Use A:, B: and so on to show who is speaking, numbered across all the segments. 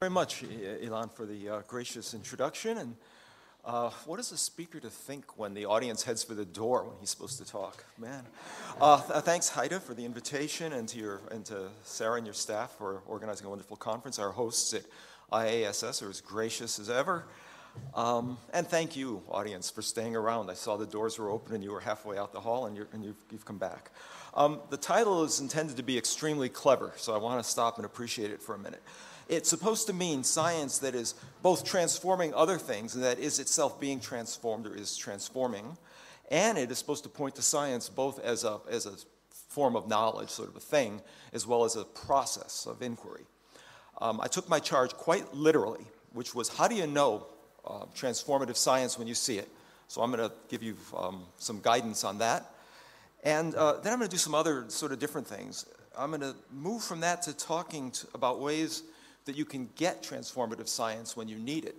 A: Very much, Ilan, for the gracious introduction. And what is a speaker to think when the audience heads for the door when he's supposed to talk? Man. Thanks, Haida, for the invitation, and to Sarah and your staff for organizing a wonderful conference. Our hosts at IASS are as gracious as ever. And thank you, audience, for staying around. I saw the doors were open and you were halfway out the hall, and you've come back. The title is intended to be extremely clever, so I want to stop and appreciate it for a minute. It's supposed to mean science that is both transforming other things and that is itself being transformed or is transforming, and it is supposed to point to science both as a form of knowledge, sort of a thing, as well as a process of inquiry. I took my charge quite literally, which was, how do you know transformative science when you see it? So I'm going to give you some guidance on that. And then I'm going to do some other sort of different things. I'm going to move from that to talking about ways that you can get transformative science when you need it.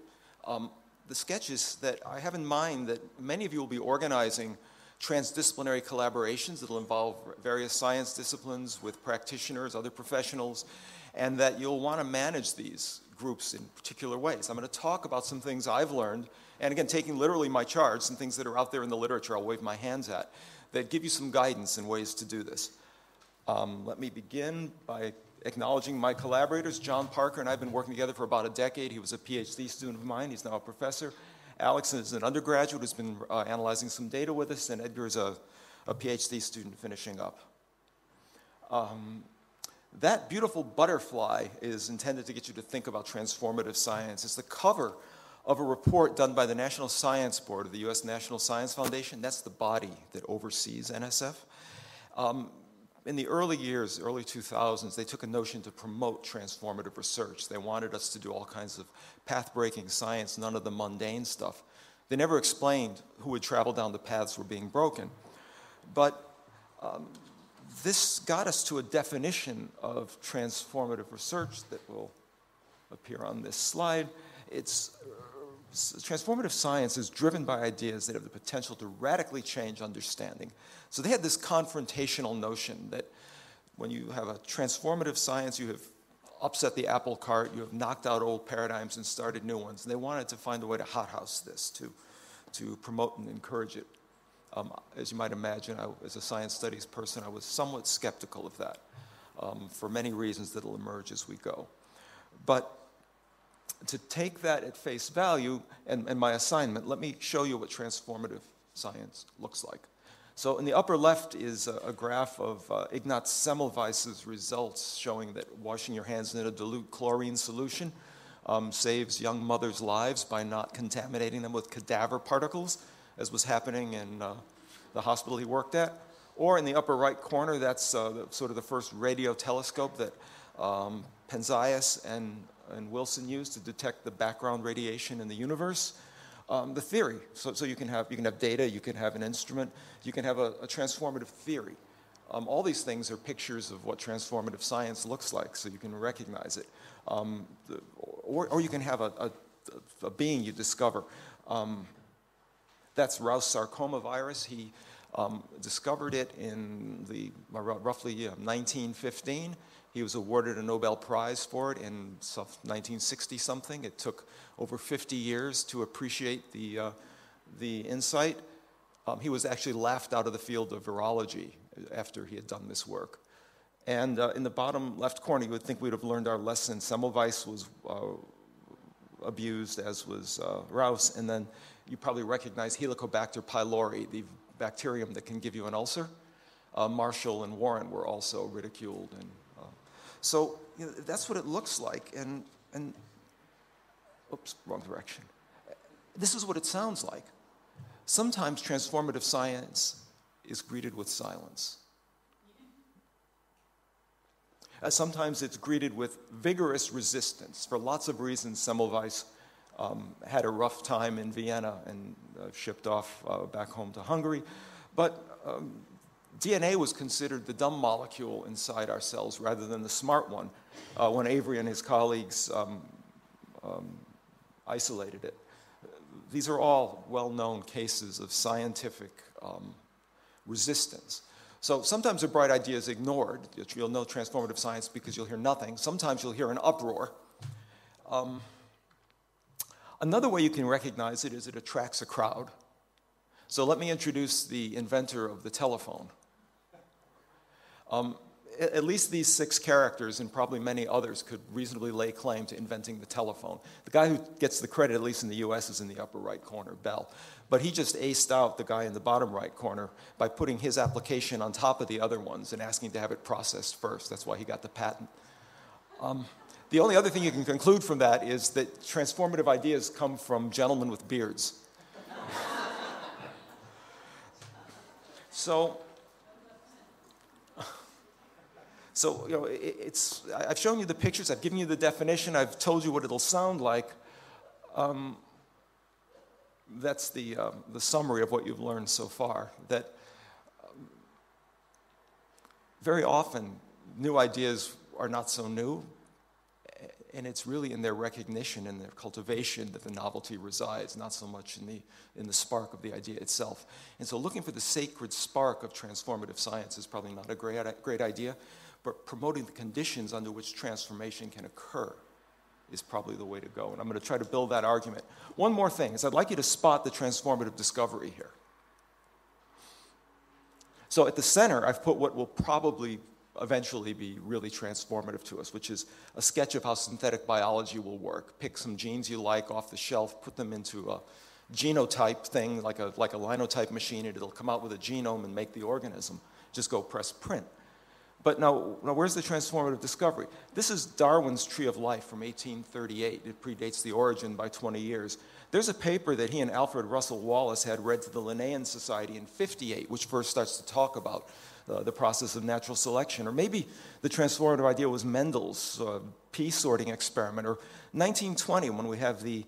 A: The sketches that I have in mind that many of you will be organizing transdisciplinary collaborations that will involve various science disciplines with practitioners, other professionals, and that you'll want to manage these groups in particular ways. I'm going to talk about some things I've learned, and again, taking literally my charge, some things that are out there in the literature I'll wave my hands at, that give you some guidance and ways to do this. Let me begin by acknowledging my collaborators. John Parker and I have been working together for about a decade. He was a PhD student of mine. He's now a professor. Alex is an undergraduate who's been analyzing some data with us, and Edgar is a PhD student finishing up. That beautiful butterfly is intended to get you to think about transformative science. It's the cover of a report done by the National Science Board of the U.S. National Science Foundation. That's the body that oversees NSF. In the early years, early 2000s, they took a notion to promote transformative research. They wanted us to do all kinds of path-breaking science, none of the mundane stuff. They never explained who would travel down the paths were being broken. But this got us to a definition of transformative research that will appear on this slide. Transformative science is driven by ideas that have the potential to radically change understanding. So they had this confrontational notion that when you have a transformative science, you have upset the apple cart, you have knocked out old paradigms and started new ones. And they wanted to find a way to hothouse this, to promote and encourage it. As you might imagine, as a science studies person, I was somewhat skeptical of that for many reasons that will emerge as we go. But to take that at face value, and my assignment, let me show you what transformative science looks like. So in the upper left is a graph of Ignaz Semmelweis's results showing that washing your hands in a dilute chlorine solution saves young mothers' lives by not contaminating them with cadaver particles, as was happening in the hospital he worked at. Or in the upper right corner, that's sort of the first radio telescope that Penzias and Wilson used to detect the background radiation in the universe. The theory, so you can have data, you can have an instrument, you can have a transformative theory. All these things are pictures of what transformative science looks like, so you can recognize it. Or you can have a being you discover. That's Rous sarcoma virus. He discovered it in roughly 1915. He was awarded a Nobel Prize for it in 1960-something. It took over 50 years to appreciate the insight. He was actually laughed out of the field of virology after he had done this work. And in the bottom left corner, you would think we'd have learned our lesson. Semmelweis was abused, as was Rous. And then you probably recognize Helicobacter pylori, the bacterium that can give you an ulcer. Marshall and Warren were also ridiculed. And so that's what it looks like. And oops, wrong direction. This is what it sounds like. Sometimes transformative science is greeted with silence. Sometimes it's greeted with vigorous resistance. For lots of reasons, Semmelweis had a rough time in Vienna and shipped off back home to Hungary. But DNA was considered the dumb molecule inside our cells rather than the smart one when Avery and his colleagues isolated it. These are all well-known cases of scientific resistance. So sometimes a bright idea is ignored. You'll know transformative science because you'll hear nothing. Sometimes you'll hear an uproar. Another way you can recognize it is it attracts a crowd. So let me introduce the inventor of the telephone. At least these 6 characters, and probably many others, could reasonably lay claim to inventing the telephone. The guy who gets the credit, at least in the US, is in the upper right corner, Bell. But he just aced out the guy in the bottom right corner by putting his application on top of the other ones and asking to have it processed first. That's why he got the patent. The only other thing you can conclude from that is that transformative ideas come from gentlemen with beards. So, you know, I've shown you the pictures, I've given you the definition, I've told you what it'll sound like. That's the summary of what you've learned so far. That very often, new ideas are not so new, and it's really in their recognition and their cultivation that the novelty resides, not so much in the spark of the idea itself. And so looking for the sacred spark of transformative science is probably not a great idea, but promoting the conditions under which transformation can occur is probably the way to go. And I'm going to try to build that argument. One more thing is I'd like you to spot the transformative discovery here. So at the center, I've put what will probably eventually be really transformative to us, which is a sketch of how synthetic biology will work. Pick some genes you like off the shelf, put them into a genotype thing, like a linotype machine, and it'll come out with a genome and make the organism. Just go press print. But now where's the transformative discovery? This is Darwin's Tree of Life from 1838. It predates the origin by 20 years. There's a paper that he and Alfred Russel Wallace had read to the Linnaean Society in 58, which first starts to talk about the process of natural selection. Or maybe the transformative idea was Mendel's pea sorting experiment. Or 1920, when we have the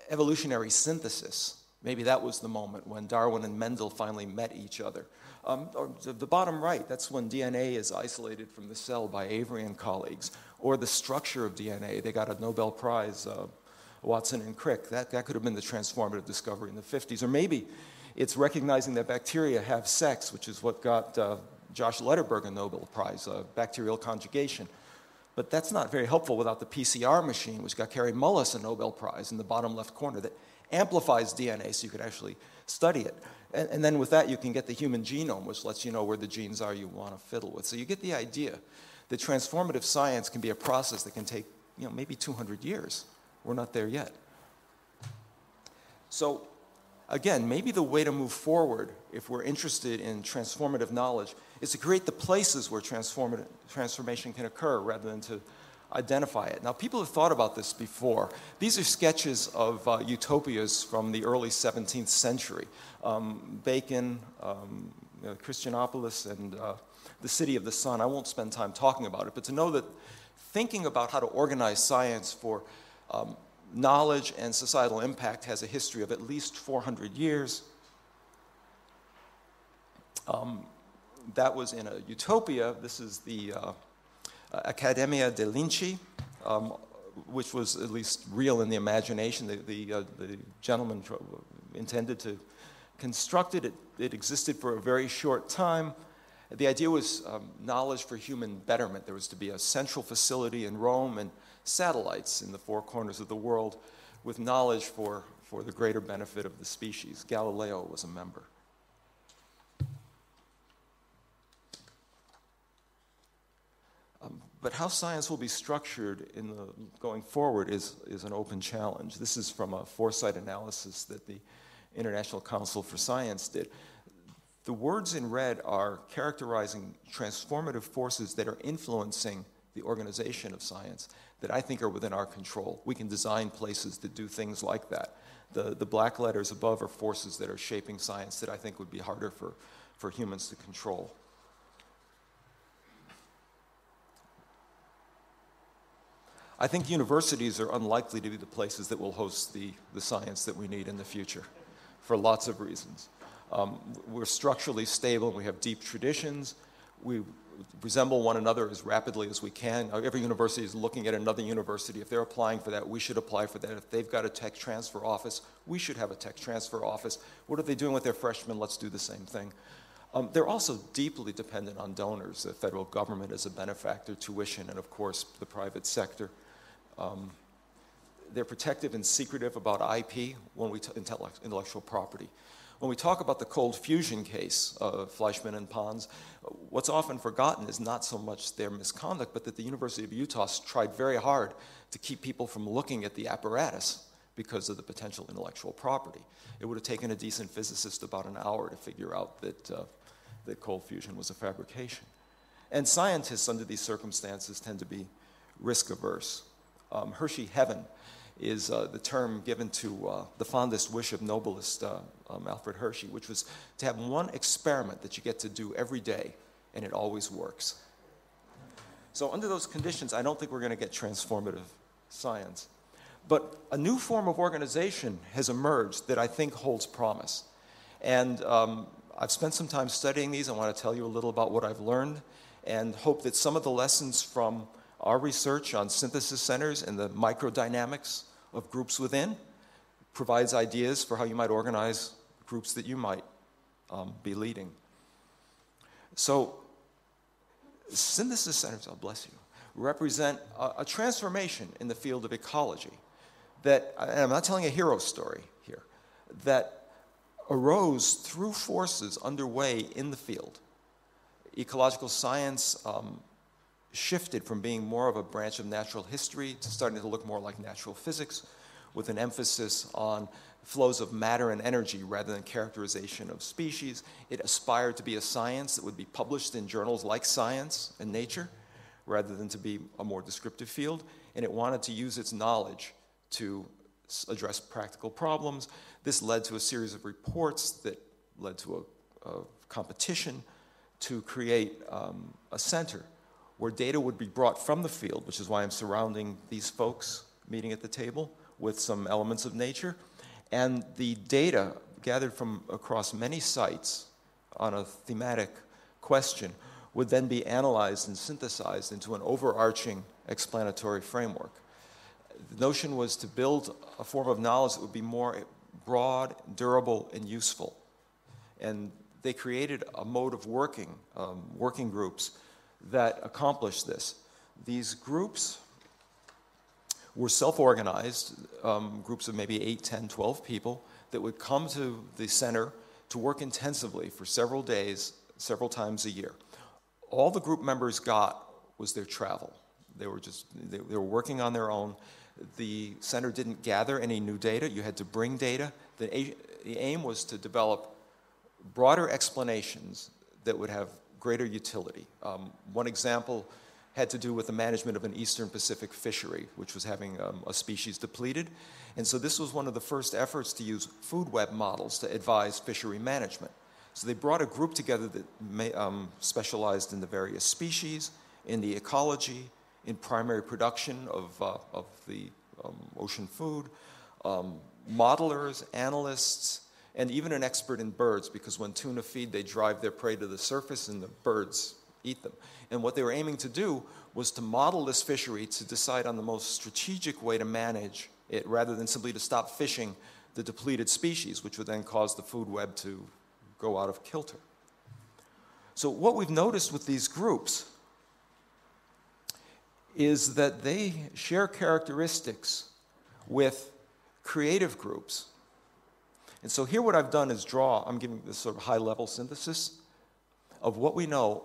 A: evolutionary synthesis. Maybe that was the moment when Darwin and Mendel finally met each other. Or the bottom right, that's when DNA is isolated from the cell by Avery and colleagues. Or the structure of DNA, they got a Nobel Prize, Watson and Crick. That could have been the transformative discovery in the 50s. Or maybe it's recognizing that bacteria have sex, which is what got Josh Lederberg a Nobel Prize, bacterial conjugation. But that's not very helpful without the PCR machine, which got Kary Mullis a Nobel Prize in the bottom left corner that amplifies DNA so you could actually study it. And then with that, you can get the human genome, which lets you know where the genes are you want to fiddle with. So you get the idea that transformative science can be a process that can take, maybe 200 years. We're not there yet. So again, maybe the way to move forward, if we're interested in transformative knowledge, is to create the places where transformation can occur rather than to identify it. Now, people have thought about this before. These are sketches of utopias from the early 17th century. Bacon, Christianopolis, and the City of the Sun. I won't spend time talking about it, but to know that thinking about how to organize science for knowledge and societal impact has a history of at least 400 years. That was in a utopia. This is the Accademia dei Lincei, which was at least real in the imagination. The gentleman intended to construct it. It existed for a very short time. The idea was knowledge for human betterment. There was to be a central facility in Rome and satellites in the 4 corners of the world with knowledge for the greater benefit of the species. Galileo was a member. But how science will be structured going forward is an open challenge. This is from a foresight analysis that the International Council for Science did. The words in red are characterizing transformative forces that are influencing the organization of science that I think are within our control. We can design places to do things like that. The black letters above are forces that are shaping science that I think would be harder for humans to control. I think universities are unlikely to be the places that will host the science that we need in the future for lots of reasons. We're structurally stable and we have deep traditions. We resemble one another as rapidly as we can. Every university is looking at another university. If they're applying for that, we should apply for that. If they've got a tech transfer office, we should have a tech transfer office. What are they doing with their freshmen? Let's do the same thing. They're also deeply dependent on donors, the federal government as a benefactor, tuition, and of course the private sector. they're protective and secretive about IP, when we intellectual property. When we talk about the cold fusion case of Fleischmann and Pons, what's often forgotten is not so much their misconduct, but that the University of Utah tried very hard to keep people from looking at the apparatus because of the potential intellectual property. It would have taken a decent physicist about an hour to figure out that cold fusion was a fabrication. And scientists under these circumstances tend to be risk averse. Hershey heaven is the term given to the fondest wish of Nobelist Alfred Hershey, which was to have one experiment that you get to do every day, and it always works. So under those conditions, I don't think we're going to get transformative science. But a new form of organization has emerged that I think holds promise. And I've spent some time studying these. I want to tell you a little about what I've learned and hope that some of the lessons from our research on synthesis centers and the microdynamics of groups within provides ideas for how you might organize groups that you might be leading. So synthesis centers, oh bless you, represent a transformation in the field of ecology that, and I'm not telling a hero story here, that arose through forces underway in the field. Ecological science shifted from being more of a branch of natural history to starting to look more like natural physics, with an emphasis on flows of matter and energy rather than characterization of species. It aspired to be a science that would be published in journals like Science and Nature, rather than to be a more descriptive field, and it wanted to use its knowledge to address practical problems. This led to a series of reports that led to a competition to create a center where data would be brought from the field, which is why I'm surrounding these folks meeting at the table with some elements of nature. And the data gathered from across many sites on a thematic question would then be analyzed and synthesized into an overarching explanatory framework. The notion was to build a form of knowledge that would be more broad, durable, and useful. And they created a mode of working groups that accomplished this. These groups were self-organized, groups of maybe 8, 10, 12 people that would come to the center to work intensively for several days, several times a year. All the group members got was their travel. They were working on their own. The center didn't gather any new data. You had to bring data. The aim was to develop broader explanations that would have greater utility. One example had to do with the management of an Eastern Pacific fishery, which was having a species depleted. And so this was one of the first efforts to use food web models to advise fishery management. So they brought a group together that specialized in the various species, in the ecology, in primary production of the ocean food, modelers, analysts, and even an expert in birds, because when tuna feed, they drive their prey to the surface and the birds eat them. And what they were aiming to do was to model this fishery to decide on the most strategic way to manage it, rather than simply to stop fishing the depleted species, which would then cause the food web to go out of kilter. So what we've noticed with these groups is that they share characteristics with creative groups. And so here what I've done is I'm giving this sort of high-level synthesis of what we know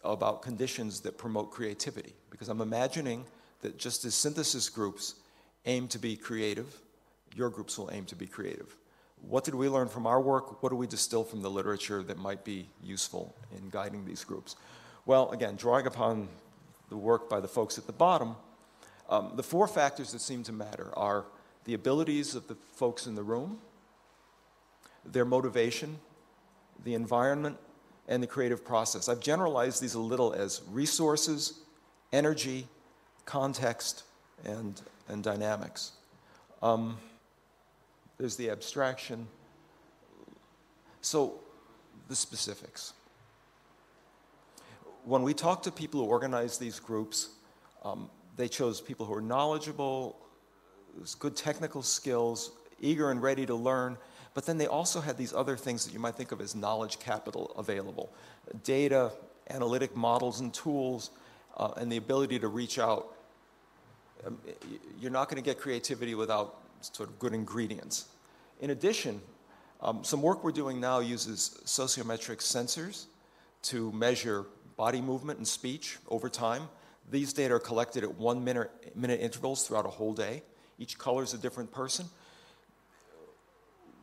A: about conditions that promote creativity. Because I'm imagining that just as synthesis groups aim to be creative, your groups will aim to be creative. What did we learn from our work? What do we distill from the literature that might be useful in guiding these groups? Well, again, drawing upon the work by the folks at the bottom, the 4 factors that seem to matter are the abilities of the folks in the room, their motivation, the environment, and the creative process. I've generalized these a little as resources, energy, context, and dynamics. There's the abstraction. So the specifics. When we talk to people who organize these groups, they chose people who are knowledgeable, good technical skills, eager and ready to learn, but then they also had these other things that you might think of as knowledge capital available. Data, analytic models and tools, and the ability to reach out you're not going to get creativity without sort of good ingredients. In addition, some work we're doing now uses sociometric sensors to measure body movement and speech over time. These data are collected at 1 minute intervals throughout a whole day. Each color is a different person.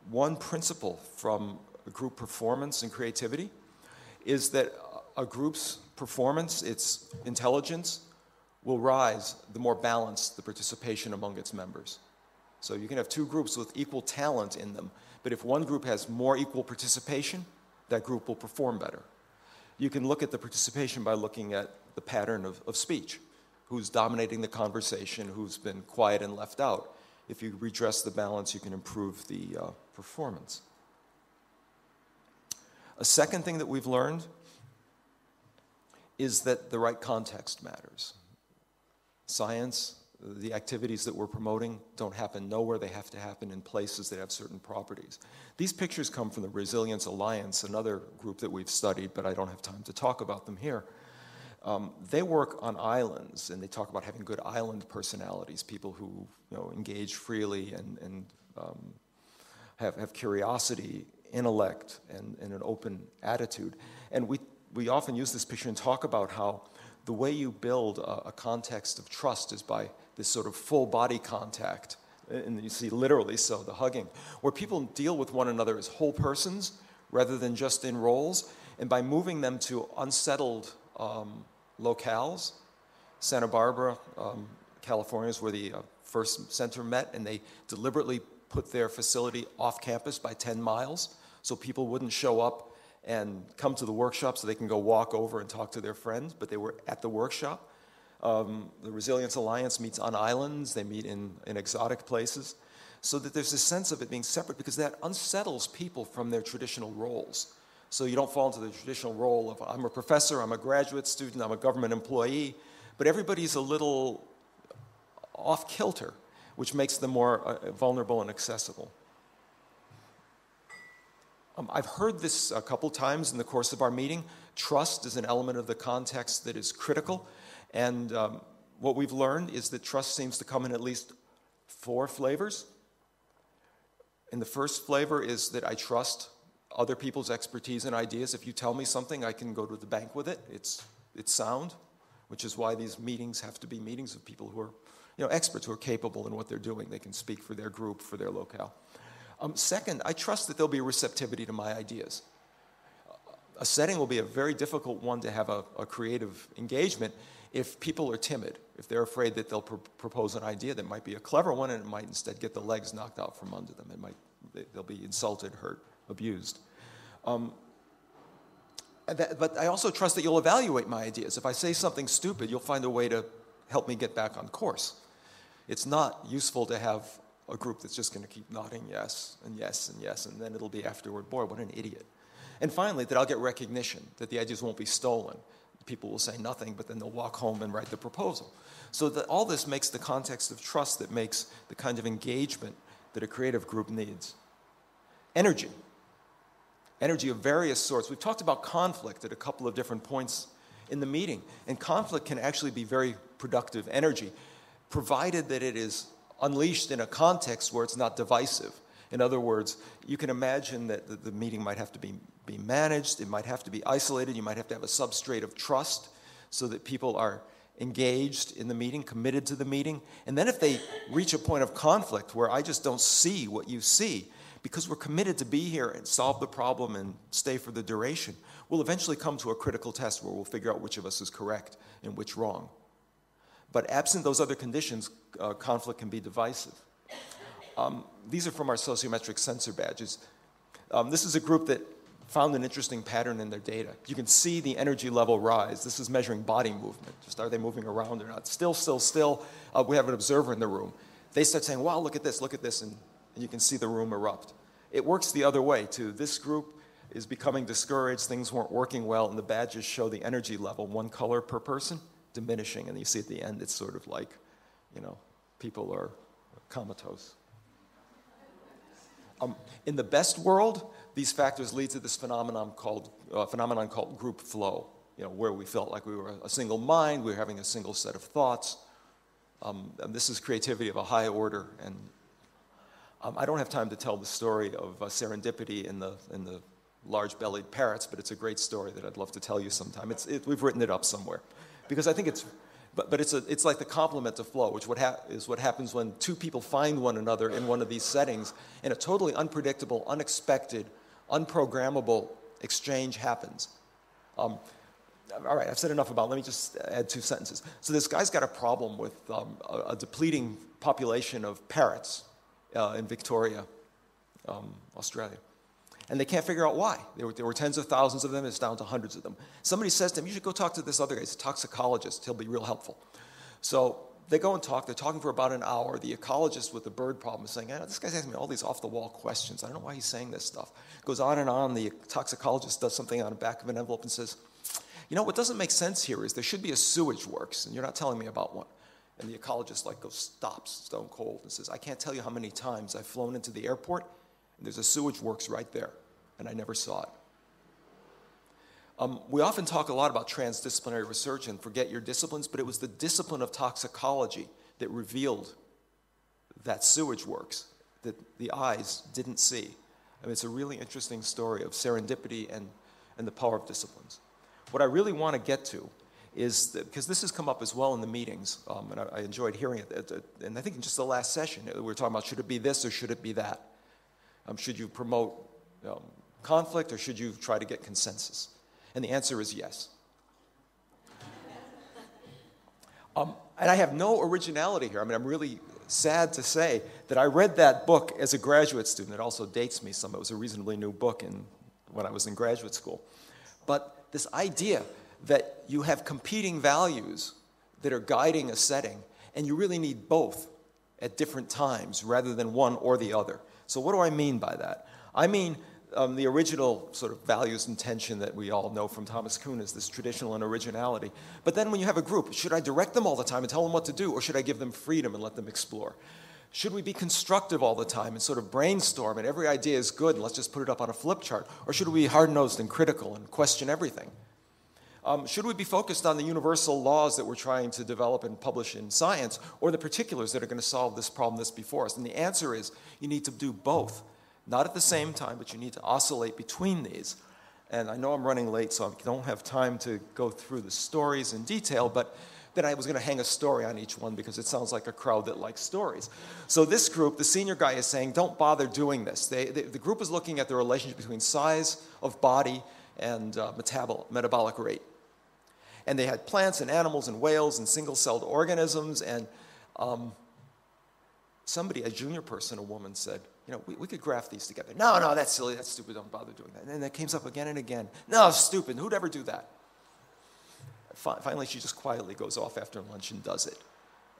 A: One principle from group performance and creativity is that a group's performance, its intelligence, will rise the more balanced the participation among its members. So you can have two groups with equal talent in them, but if one group has more equal participation, that group will perform better. You can look at the participation by looking at the pattern of speech, who's dominating the conversation, who's been quiet and left out. If you redress the balance, you can improve the performance. A second thing that we've learned is that the right context matters. Science, the activities that we're promoting don't happen nowhere. They have to happen in places that have certain properties. These pictures come from the Resilience Alliance, another group that we've studied, but I don't have time to talk about them here. They work on islands, and they talk about having good island personalities, people who engage freely and have curiosity, intellect, and an open attitude. And we often use this picture and talk about how the way you build a context of trust is by this sort of full body contact, and you see literally so, the hugging, where people deal with one another as whole persons rather than just in roles, and by moving them to unsettled locales. Santa Barbara, California is where the first center met, and they deliberately put their facility off campus by 10 miles so people wouldn't show up and come to the workshop so they can go walk over and talk to their friends, but they were at the workshop. The Resilience Alliance meets on islands, they meet in exotic places, so that there's this sense of it being separate, because that unsettles people from their traditional roles. So you don't fall into the traditional role of, I'm a professor, I'm a graduate student, I'm a government employee, but everybody's a little off kilter, which makes them more vulnerable and accessible. I've heard this a couple times in the course of our meeting. Trust is an element of the context that is critical. And what we've learned is that trust seems to come in at least 4 flavors. And the first flavor is that I trust other people's expertise and ideas. If you tell me something, I can go to the bank with it. It's sound, which is why these meetings have to be meetings of people who are experts, who are capable in what they're doing. They can speak for their group, for their locale. Second, I trust that there'll be a receptivity to my ideas. A setting will be a very difficult one to have a creative engagement if people are timid, if they're afraid that they'll propose an idea that might be a clever one and it might instead get the legs knocked out from under them. They'll be insulted, hurt, abused. But I also trust that you'll evaluate my ideas. If I say something stupid, you'll find a way to help me get back on course. It's not useful to have a group that's just going to keep nodding yes and yes and yes, and then it'll be afterward, boy, what an idiot. And finally, that I'll get recognition, that the ideas won't be stolen. People will say nothing, but then they'll walk home and write the proposal. So that all this makes the context of trust that makes the kind of engagement that a creative group needs. Energy. Energy of various sorts. We've talked about conflict at a couple of different points in the meeting, and conflict can actually be very productive energy, provided that it is unleashed in a context where it's not divisive. In other words, you can imagine that the meeting might have to be managed, it might have to be isolated, you might have to have a substrate of trust so that people are engaged in the meeting, committed to the meeting. And then if they reach a point of conflict where I just don't see what you see, because we're committed to be here and solve the problem and stay for the duration, we'll eventually come to a critical test where we'll figure out which of us is correct and which wrong. But absent those other conditions, conflict can be divisive. These are from our sociometric sensor badges. This is a group that found an interesting pattern in their data. You can see the energy level rise. This is measuring body movement. Just are they moving around or not? Still. We have an observer in the room. They start saying, wow, look at this, and you can see the room erupt. It works the other way, too. This group is becoming discouraged. Things weren't working well, and the badges show the energy level, 1 color per person, diminishing. And you see at the end, it's sort of like, people are comatose. In the best world, these factors lead to this phenomenon called group flow, where we felt like we were a single mind, we were having a single set of thoughts. And this is creativity of a high order, and I don't have time to tell the story of serendipity in the large-bellied parrots, but it's a great story that I'd love to tell you sometime. We've written it up somewhere, because I think it's like the complement to flow, which is what happens when two people find one another in one of these settings, and a totally unpredictable, unexpected, unprogrammable exchange happens. All right, I've said enough about it. Let me just add 2 sentences. So this guy's got a problem with a depleting population of parrots in Victoria, Australia. And they can't figure out why. There were tens of thousands of them. It's down to hundreds of them. Somebody says to him, you should go talk to this other guy. He's a toxicologist. He'll be real helpful. So they go and talk. They're talking for about an hour. The ecologist with the bird problem is saying, this guy's asking me all these off-the-wall questions. I don't know why he's saying this stuff. Goes on and on. The toxicologist does something on the back of an envelope and says, what doesn't make sense here is there should be a sewage works, and you're not telling me about one. And the ecologist stops stone cold and says, I can't tell you how many times I've flown into the airport, and there's a sewage works right there, and I never saw it. We often talk a lot about transdisciplinary research and forget your disciplines, but it was the discipline of toxicology that revealed that sewage works that the eyes didn't see. It's a really interesting story of serendipity and the power of disciplines. What I really want to get to is, because this has come up as well in the meetings, and I enjoyed hearing it, and I think in just the last session, we were talking about should it be this or should it be that? Should you promote conflict or should you try to get consensus? And the answer is yes. And I have no originality here. I'm really sad to say that I read that book as a graduate student. It also dates me some. It was a reasonably new book when I was in graduate school. But this idea that you have competing values that are guiding a setting, and you really need both at different times rather than one or the other. So what do I mean by that? I mean the original sort of values and tension that we all know from Thomas Kuhn is this traditional and originality. But then when you have a group, should I direct them all the time and tell them what to do, or should I give them freedom and let them explore? Should we be constructive all the time and sort of brainstorm and every idea is good and let's just put it up on a flip chart? Or should we be hard-nosed and critical and question everything? Should we be focused on the universal laws that we're trying to develop and publish in science, or the particulars that are going to solve this problem that's before us? And the answer is you need to do both. Not at the same time, but you need to oscillate between these. And I know I'm running late, so I don't have time to go through the stories in detail, but then I was going to hang a story on each one because it sounds like a crowd that likes stories. So this group, the senior guy is saying, don't bother doing this. The group is looking at the relationship between size of body and metabolic rate. And they had plants and animals and whales and single-celled organisms, and somebody, a junior person, a woman, said, we could graph these together. No, that's silly, that's stupid, don't bother doing that. And that came up again and again. No, stupid, who'd ever do that? Finally, she just quietly goes off after lunch and does it.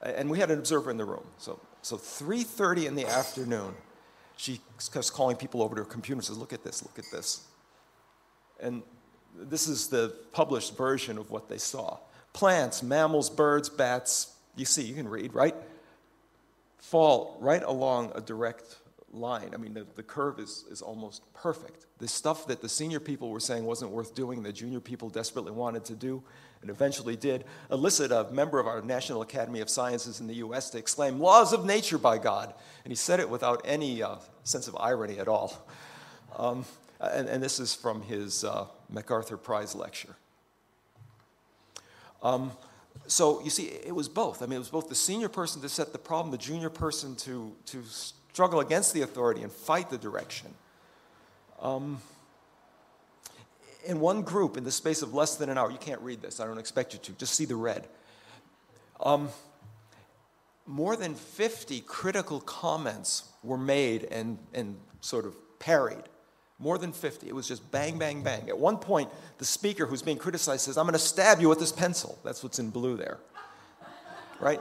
A: And we had an observer in the room. So 3:30 in the afternoon, she starts calling people over to her computer and says, look at this, look at this. And this is the published version of what they saw. Plants, mammals, birds, bats, you can read, right? Fall right along a direct line. The curve is almost perfect. The stuff that the senior people were saying wasn't worth doing, the junior people desperately wanted to do, and eventually did, elicit a member of our National Academy of Sciences in the U.S. to exclaim, laws of nature, by God. And he said it without any sense of irony at all. And this is from his MacArthur Prize lecture. So you see, it was both. It was both the senior person to set the problem, the junior person to struggle against the authority and fight the direction. In one group, in the space of less than an hour, you can't read this, I don't expect you to, just see the red. More than 50 critical comments were made and sort of parried. More than 50. It was just bang, bang, bang. At one point, the speaker who's being criticized says, I'm going to stab you with this pencil. That's what's in blue there. Right?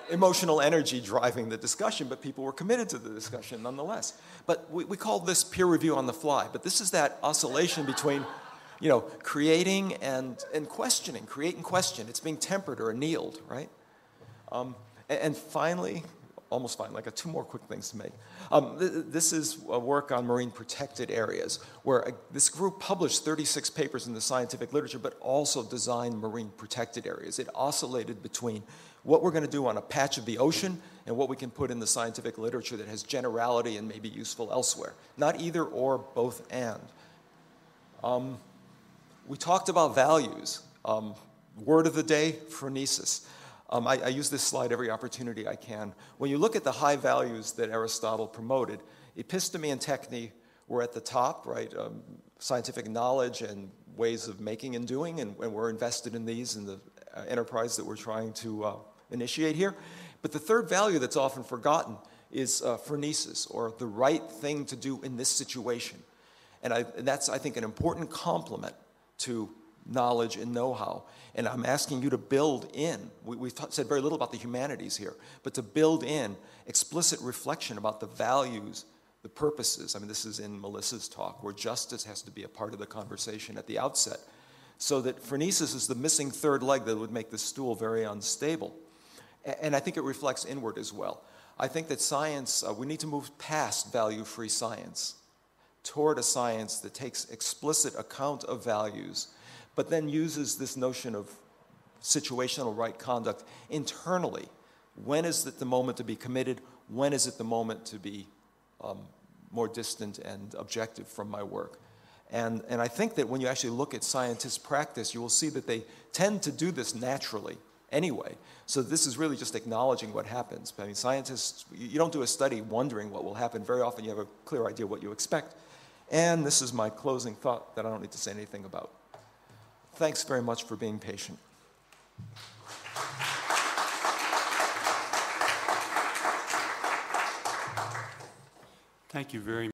A: Emotional energy driving the discussion, but people were committed to the discussion nonetheless. But we call this peer review on the fly. But this is that oscillation between, creating and questioning. Create and question. It's being tempered or annealed, right? And finally, almost fine. Like two more quick things to make. This is a work on marine protected areas, where this group published 36 papers in the scientific literature, but also designed marine protected areas. It oscillated between what we're going to do on a patch of the ocean and what we can put in the scientific literature that has generality and may be useful elsewhere. Not either or, both and. We talked about values. Word of the day, phronesis. I use this slide every opportunity I can. When you look at the high values that Aristotle promoted, episteme and techne were at the top, right? Scientific knowledge and ways of making and doing, and we're invested in these in the enterprise that we're trying to initiate here. But the third value that's often forgotten is phronesis, or the right thing to do in this situation. And that's, I think, an important complement to knowledge and know-how. And I'm asking you to build in, we've said very little about the humanities here, but to build in explicit reflection about the values, the purposes. I mean, this is in Melissa's talk, where justice has to be a part of the conversation at the outset. So that phronesis is the missing third leg that would make the stool very unstable. And I think it reflects inward as well. I think that science, we need to move past value-free science toward a science that takes explicit account of values, but then uses this notion of situational right conduct internally. When is it the moment to be committed? When is it the moment to be more distant and objective from my work? And I think that when you actually look at scientists' practice, you will see that they tend to do this naturally anyway. So this is really just acknowledging what happens. I mean, scientists, you don't do a study wondering what will happen. Very often you have a clear idea what you expect. And this is my closing thought that I don't need to say anything about. Thanks very much for being patient.
B: Thank you very much.